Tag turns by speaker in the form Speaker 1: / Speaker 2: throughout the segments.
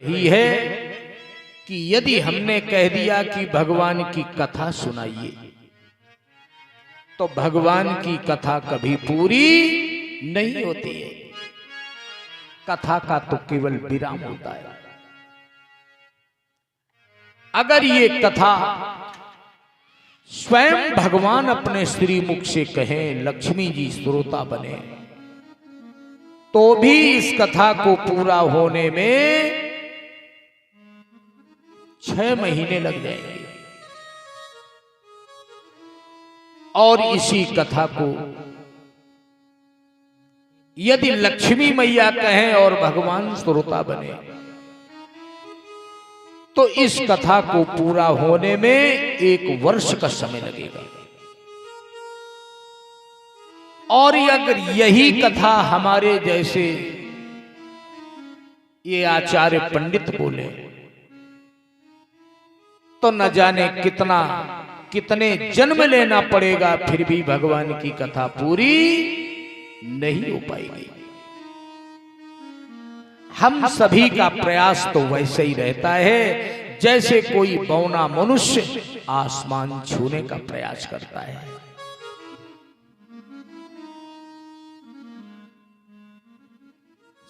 Speaker 1: ही है कि यदि हमने कह दिया कि भगवान की कथा सुनाइए तो भगवान की कथा कभी पूरी नहीं होती है। कथा का तो केवल विराम होता है। अगर ये कथा स्वयं भगवान अपने श्रीमुख से कहें, लक्ष्मी जी श्रोता बने, तो भी इस कथा को पूरा होने में 6 महीने लग जाएंगे। और इसी कथा को यदि लक्ष्मी मैया कहें और भगवान श्रोता बने तो इस कथा को पूरा होने में 1 वर्ष का समय लगेगा। और अगर यही कथा हमारे जैसे ये आचार्य पंडित बोले तो न जाने कितने जन्म लेना पड़ेगा, फिर भी भगवान की कथा पूरी नहीं हो पाएगी। हम सभी का प्रयास तो वैसे ही रहता है जैसे कोई बौना मनुष्य आसमान छूने का प्रयास करता है।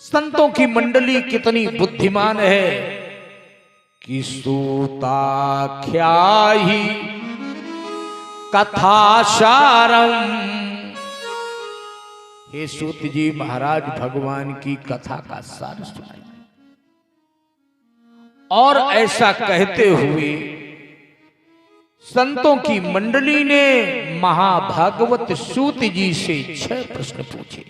Speaker 1: संतों की मंडली कितनी बुद्धिमान है कि सूताख्याहि कथासारम। हे सूत जी महाराज भगवान की कथा का सार सुनाइए। और ऐसा कहते हुए संतों की मंडली ने महाभागवत सूत जी से 6 प्रश्न पूछे।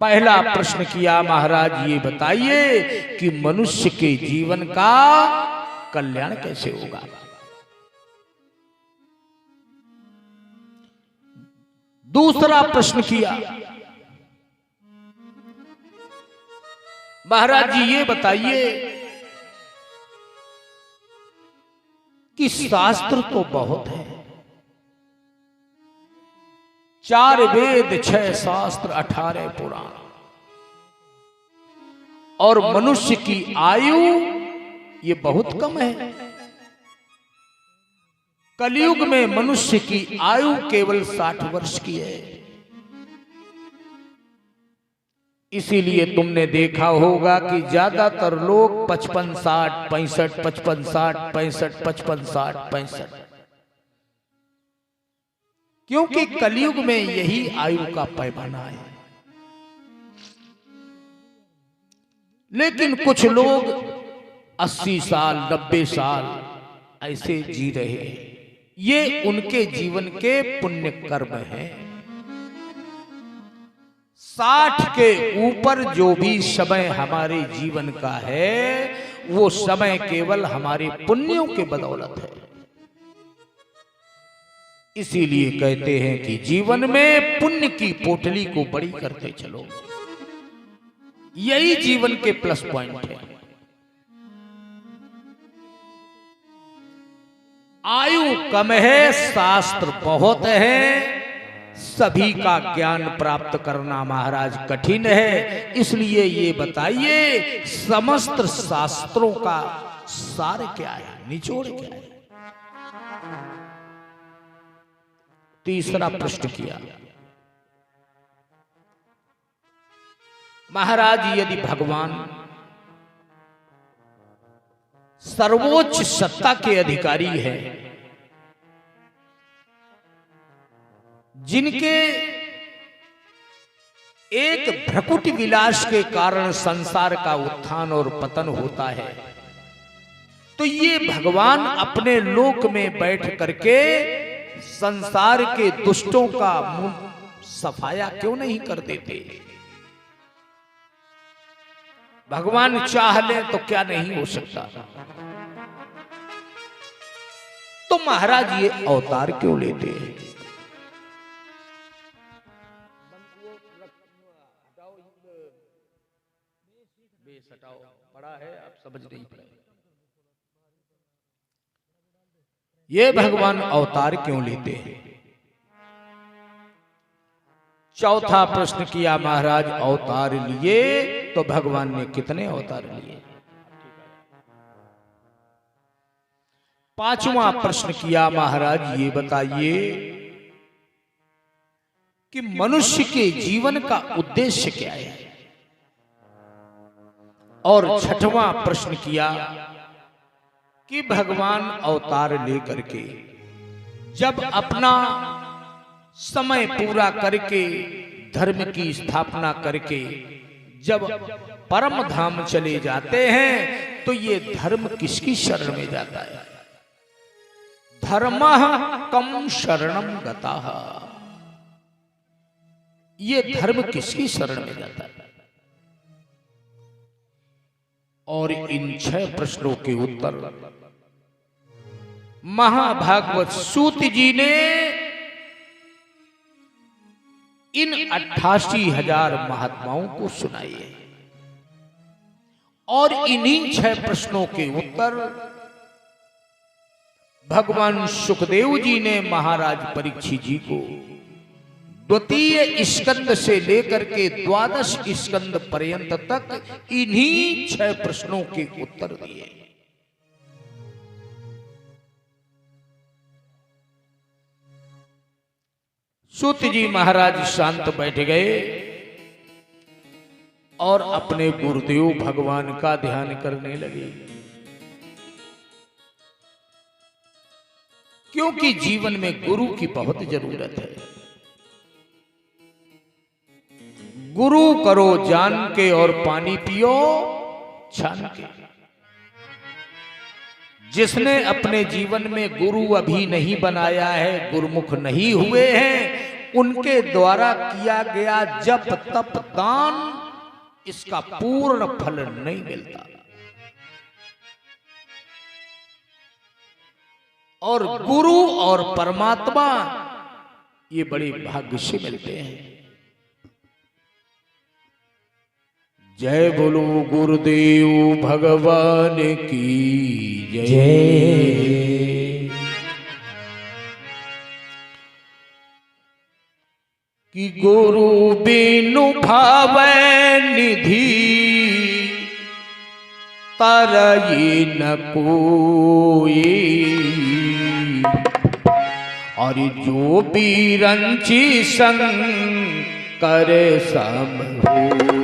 Speaker 1: पहला प्रश्न किया, महाराज ये बताइए कि मनुष्य के जीवन का कल्याण कैसे होगा। दूसरा प्रश्न किया, महाराज जी ये बताइए कि शास्त्र तो बहुत है, 4 वेद 6 शास्त्र 18 पुराण, और मनुष्य की आयु ये बहुत कम है। कलयुग में मनुष्य की आयु केवल 60 वर्ष की है। इसीलिए तुमने देखा होगा कि ज्यादातर लोग 55 60 65 55 60 65 55 60 65, क्योंकि कलयुग में यही आयु का पैमाना है। लेकिन कुछ लोग 80 साल 90 साल ऐसे जी रहे हैं। ये उनके जीवन के पुण्य कर्म हैं। 60 के ऊपर जो भी समय हमारे जीवन का है वो समय केवल हमारे पुण्यों के बदौलत है। इसीलिए कहते हैं कि जीवन में पुण्य की पोटली को बड़ी करते चलो, यही जीवन के प्लस पॉइंट है। आयु कम है, शास्त्र बहुत है, सभी का ज्ञान प्राप्त करना महाराज कठिन है। इसलिए ये बताइए समस्त शास्त्रों का सार क्या है, निचोड़ क्या है। तीसरा प्रश्न किया, महाराज यदि भगवान सर्वोच्च सत्ता के अधिकारी है, जिनके एक भ्रकुटी विलास के कारण संसार का उत्थान और पतन होता है, तो ये भगवान अपने लोक में बैठ करके संसार के दुष्टों का मुंह सफाया क्यों नहीं कर देते। भगवान चाह ले तो क्या नहीं हो सकता। तो महाराज ये अवतार क्यों लेते हैं। पढ़ा है, आप समझ नहीं पाए। ये भगवान अवतार क्यों लेते हैं। चौथा प्रश्न किया, महाराज अवतार लिए तो भगवान ने कितने अवतार लिए। पांचवा प्रश्न किया, महाराज ये बताइए कि मनुष्य के जीवन का उद्देश्य क्या है। और छठवां प्रश्न किया कि भगवान अवतार लेकर के जब अपना समय पूरा करके धर्म की स्थापना करके जब परम धाम चले जाते हैं तो ये धर्म किसकी शरण में जाता है। धर्मः कम शरणम गतः, ये धर्म किसकी शरण में जाता है। और इन 6 प्रश्नों के उत्तर महाभागवत सूत जी ने इन 88,000 महात्माओं को सुनाई है। और इन्हीं 6 प्रश्नों के उत्तर भगवान सुखदेव जी ने महाराज परीक्षित जी को द्वितीय स्कंद से लेकर के 12 स्कंद पर्यंत तक इन्हीं 6 प्रश्नों के उत्तर दिए। सूत जी महाराज शांत बैठ गए और अपने गुरुदेव भगवान का ध्यान करने लगे, क्योंकि जीवन में गुरु की बहुत जरूरत है। गुरु करो जान के और पानी पियो छान के। जिसने अपने जीवन में गुरु अभी नहीं बनाया है, गुरुमुख नहीं हुए हैं, उनके द्वारा किया गया जप तप दान इसका पूर्ण फल नहीं मिलता। और गुरु और परमात्मा ये बड़े भाग्य से मिलते हैं। जय बोलो गुरुदेव भगवान की जय। कि गुरु बिनु भावै निधि तरई न कोई। और जो बिरंची संग करे सम होई।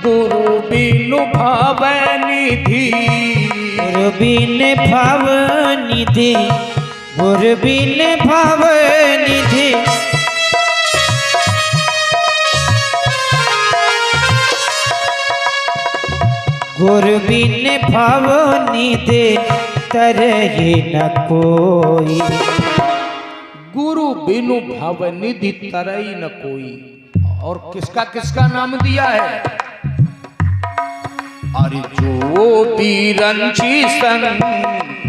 Speaker 1: गुरु बिनु भाव निधि,
Speaker 2: गुरु बिन भाव निधि, गुरु बिन भाव निधि। गुरु बिन भाव निधि तरहि न कोई।
Speaker 1: गुरु बिनु भाव निधि तरई न कोई। और किसका किसका नाम दिया है। अरे जो बिरंची संग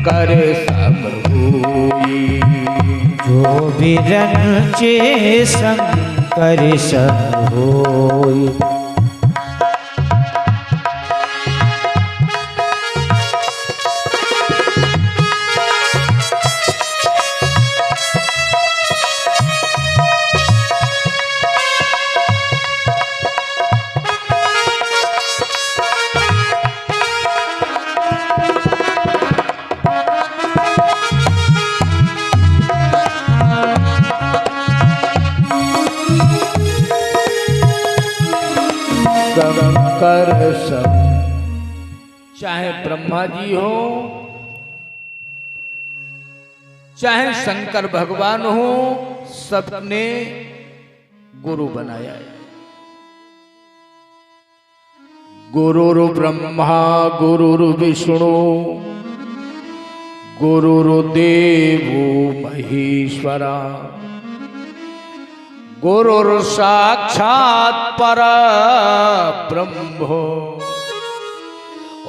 Speaker 1: करे सब होई।
Speaker 2: जो बिरंची संग करे सब होई।
Speaker 1: कर सब, चाहे ब्रह्मा जी हो, चाहे शंकर भगवान हो, सबने गुरु बनाया है। गुरुरु ब्रह्मा गुरुरु विष्णु गुरुर्देवो महेश्वरा। गुरुर् साक्षात् परब्रह्म।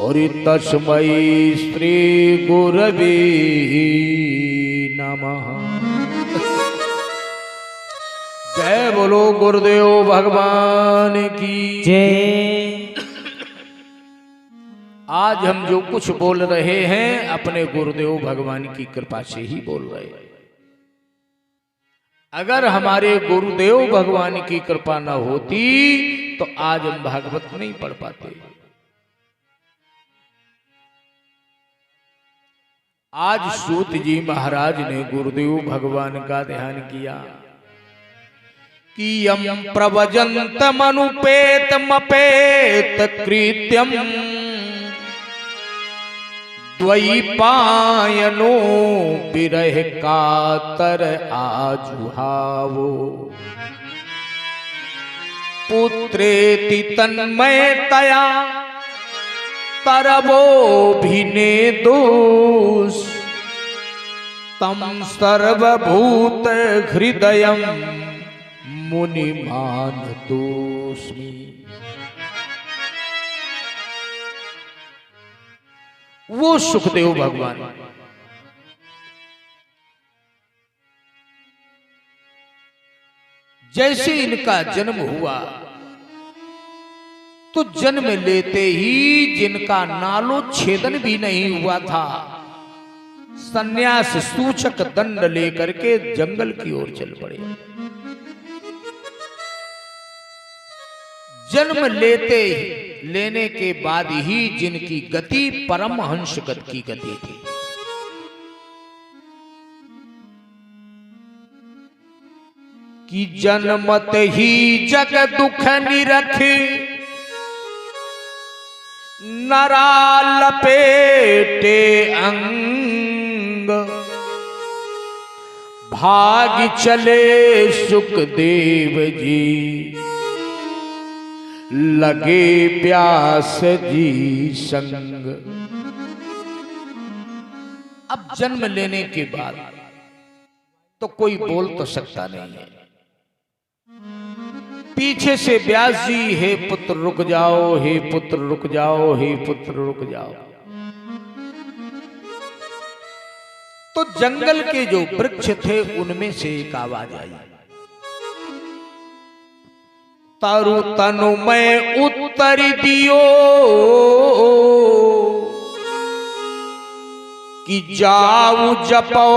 Speaker 1: और तस्मै श्री गुरवे नमः। जय बोलो गुरुदेव भगवान की
Speaker 2: जय।
Speaker 1: आज हम जो कुछ बोल रहे हैं अपने गुरुदेव भगवान की कृपा से ही बोल रहे हैं। अगर हमारे गुरुदेव भगवान की कृपा न होती तो आज हम भागवत नहीं पढ़ पाते। आज सूत जी महाराज ने गुरुदेव भगवान का ध्यान किया कि यम प्रवजंतमनुपेत मपेत कृत्यम द्वैपायनो विरह कातर आजुहावो पुत्रेति तन्मयतया तरवो भिने दोष तम सर्वभूत हृदयम मुनिमान दोषमी। वो सुखदेव भगवान जैसे इनका जन्म हुआ तो जन्म लेते ही जिनका नालो छेदन भी नहीं हुआ था, सन्यास सूचक दंड लेकर के जंगल की ओर चल पड़े। जन्म लेने के बाद ही जिनकी गति परमहंस गति की गति थी। कि जन्मत ही जग दुख निरख नरा लपेटे अंग भाग चले सुखदेव जी लगे प्यास जी संग। अब जन्म लेने के बाद तो कोई बोल तो सकता नहीं है। पीछे से व्यास जी हे पुत्र रुक जाओ, हे पुत्र रुक जाओ, हे पुत्र रुक जाओ। तो जंगल के जो वृक्ष थे उनमें से एक आवाज आई, तरु तनु मैं उत्तर दियो कि जाऊ जपो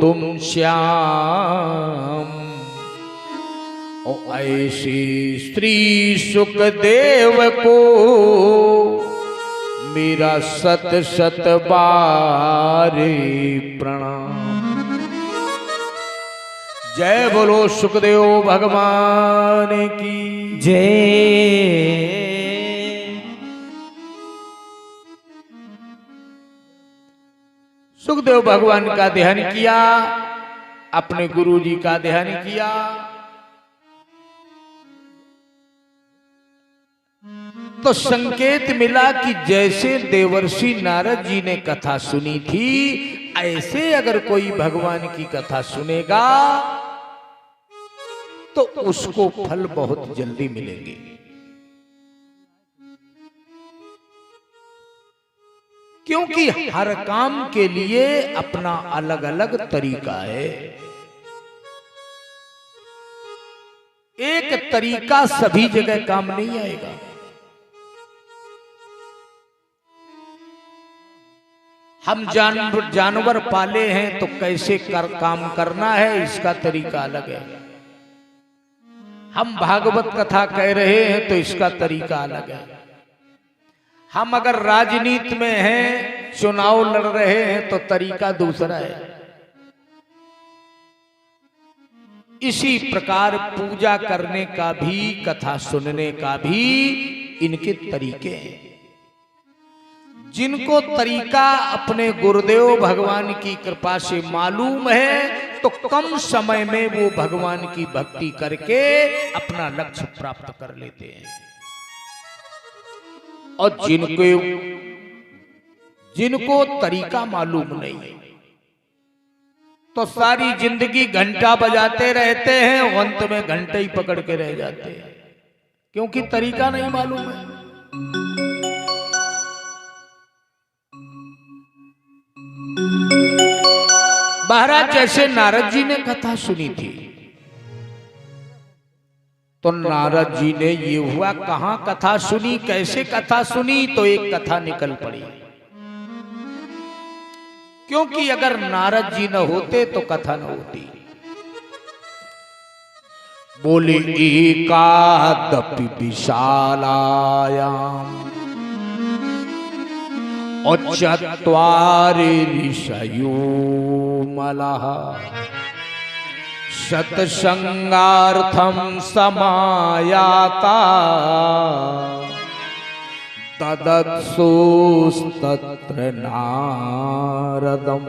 Speaker 1: तुम श्याम। ओ ऐसी स्त्री सुखदेव को मेरा सत सत बारे प्रणाम। जय बोलो सुखदेव भगवान की
Speaker 2: जय।
Speaker 1: सुखदेव भगवान का ध्यान किया, अपने गुरु जी का ध्यान किया। तो संकेत मिला कि जैसे देवर्षि नारद जी ने कथा सुनी थी, ऐसे अगर कोई भगवान की कथा सुनेगा तो उसको फल बहुत जल्दी मिलेंगे। क्योंकि हर काम के लिए अपना अलग अलग तरीका है। एक तरीका सभी जगह काम नहीं आएगा। हम जानवर पाले हैं तो कैसे काम करना है इसका तरीका अलग है। हम भागवत कथा कह रहे हैं तो इसका तरीका अलग है। हम अगर राजनीति में हैं, चुनाव लड़ रहे हैं तो तरीका दूसरा है। इसी प्रकार पूजा करने का भी, कथा सुनने का भी इनके तरीके हैं। जिनको तरीका अपने गुरुदेव भगवान की कृपा से मालूम है तो कम समय में वो भगवान की भक्ति करके अपना लक्ष्य प्राप्त कर लेते हैं। और जिनको तरीका मालूम नहीं है तो सारी जिंदगी घंटा बजाते रहते हैं, अंत में घंटे ही पकड़ के रह जाते हैं, क्योंकि तरीका नहीं मालूम है। महाराज जैसे नारद जी ने कथा सुनी थी, तो नारद जी ने ये हुआ, कहां कथा सुनी, कैसे कथा सुनी, तो एक कथा निकल पड़ी। क्योंकि अगर नारद जी न होते तो कथा न होती। बोले एकादपि विशालायाम चत्वारि ऋषयो मलः सत्संगार्थम समायाता तदत्सुस्तत्र नारदम।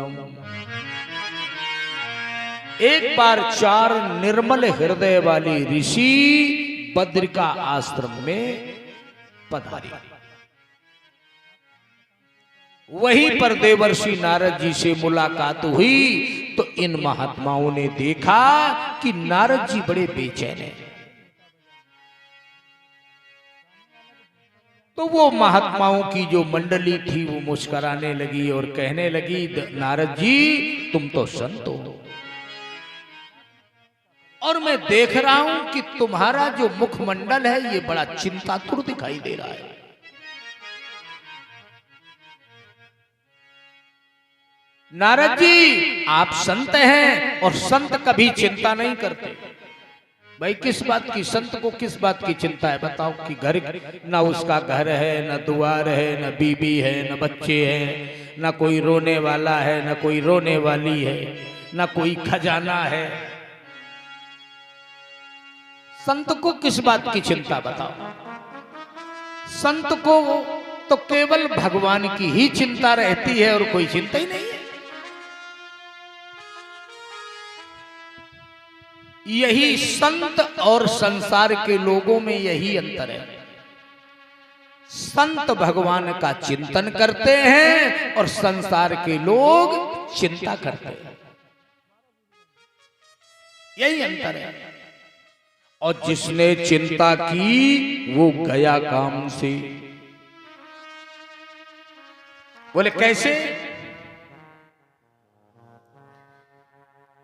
Speaker 1: एक बार 4 निर्मल हृदय वाली ऋषि बद्रिका आश्रम में पधारे। वहीं पर देवर्षि नारद जी से मुलाकात हुई तो इन महात्माओं ने देखा कि नारद जी बड़े बेचैन हैं। तो वो महात्माओं की जो मंडली थी वो मुस्कुराने लगी और कहने लगी, नारद जी तुम तो संत हो और मैं देख रहा हूं कि तुम्हारा जो मुखमंडल है ये बड़ा चिंतातुर दिखाई दे रहा है। नारद जी आप संत हैं और संत कभी चिंता नहीं करते। भाई किस बात की, संत को किस बात की चिंता है बताओ? कि घर ना उसका घर है, ना द्वार है, ना बीबी है, ना बच्चे हैं, ना कोई रोने वाला है, ना कोई रोने वाली है, ना कोई खजाना है। संत को किस बात की चिंता बताओ? संत को तो केवल भगवान की ही चिंता रहती है और कोई चिंता ही नहीं है। यही संत और संसार के लोगों में यही अंतर है। संत भगवान का चिंतन करते हैं और संसार के लोग चिंता करते हैं, यही अंतर है। और जिसने चिंता की वो गया काम से। बोले कैसे?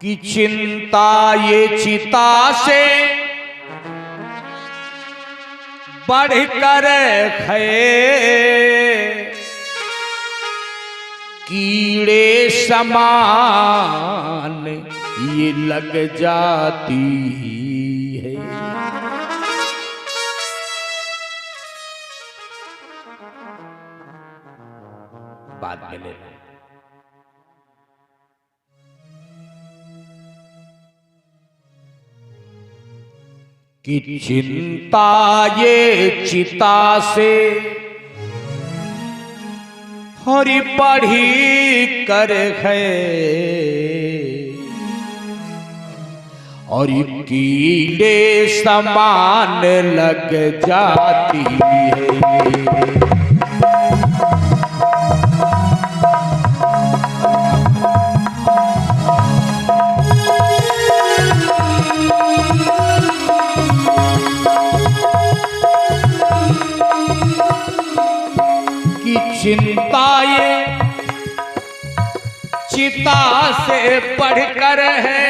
Speaker 1: कि चिंता ये चिता से बढ़कर है, कीड़े समान ये लग जाती है। बाद में ले लो। कि चिंता ये चिता से हरि बढ़ी कर है, और कीड़े समान लग जाती है। चिंता ये चिता से बढ़कर है,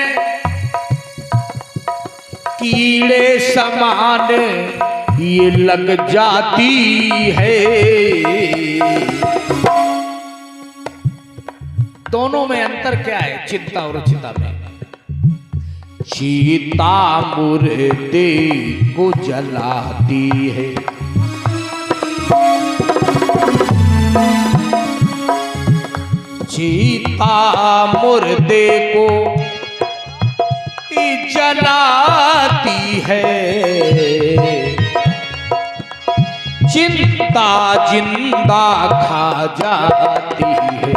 Speaker 1: कीड़े समान ये लग जाती है। दोनों में अंतर क्या है? चिंता और चिता में चिता मुर्दे को जलाती है, चिता मुर्दे को जलाती है, चिंता जिंदा खा जाती है।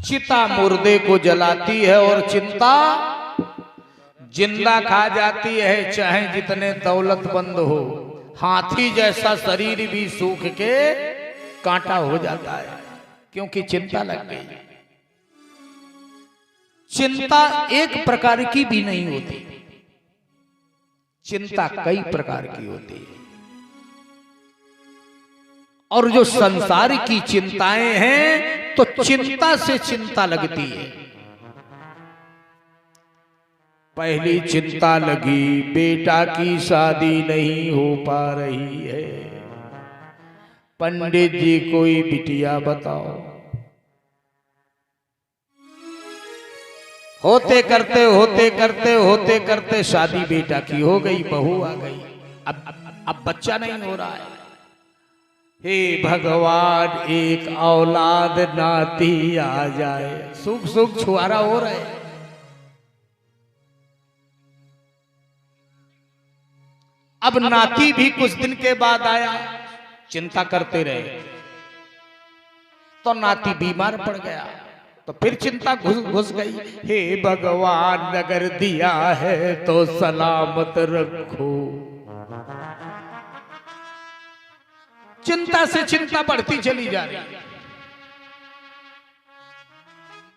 Speaker 1: चिता मुर्दे को जलाती है और चिंता जिंदा खा जाती है। चाहे जितने दौलतमंद हो, हाथी जैसा शरीर भी सूख के कांटा हो जाता है, क्योंकि चिंता लग गई। चिंता एक प्रकार की भी नहीं होती, चिंता कई प्रकार की होती है। और जो संसार की चिंताएं हैं तो चिंता से चिंता लगती है। पहली चिंता लगी बेटा की शादी नहीं हो पा रही है, पंडित जी कोई बिटिया बताओ। होते करते शादी बेटा की हो गई, बहू आ गई, अब बच्चा नहीं हो रहा है। हे भगवान एक औलाद नाती आ जाए, सुख सुख छुआरा हो रहे। अब नाती भी कुछ दिन के बाद आया, चिंता करते रहे तो नाती बीमार पड़ गया, तो फिर चिंता घुस गई। हे भगवान अगर दिया है तो सलामत रखो। चिंता से चिंता बढ़ती चली जा रही है।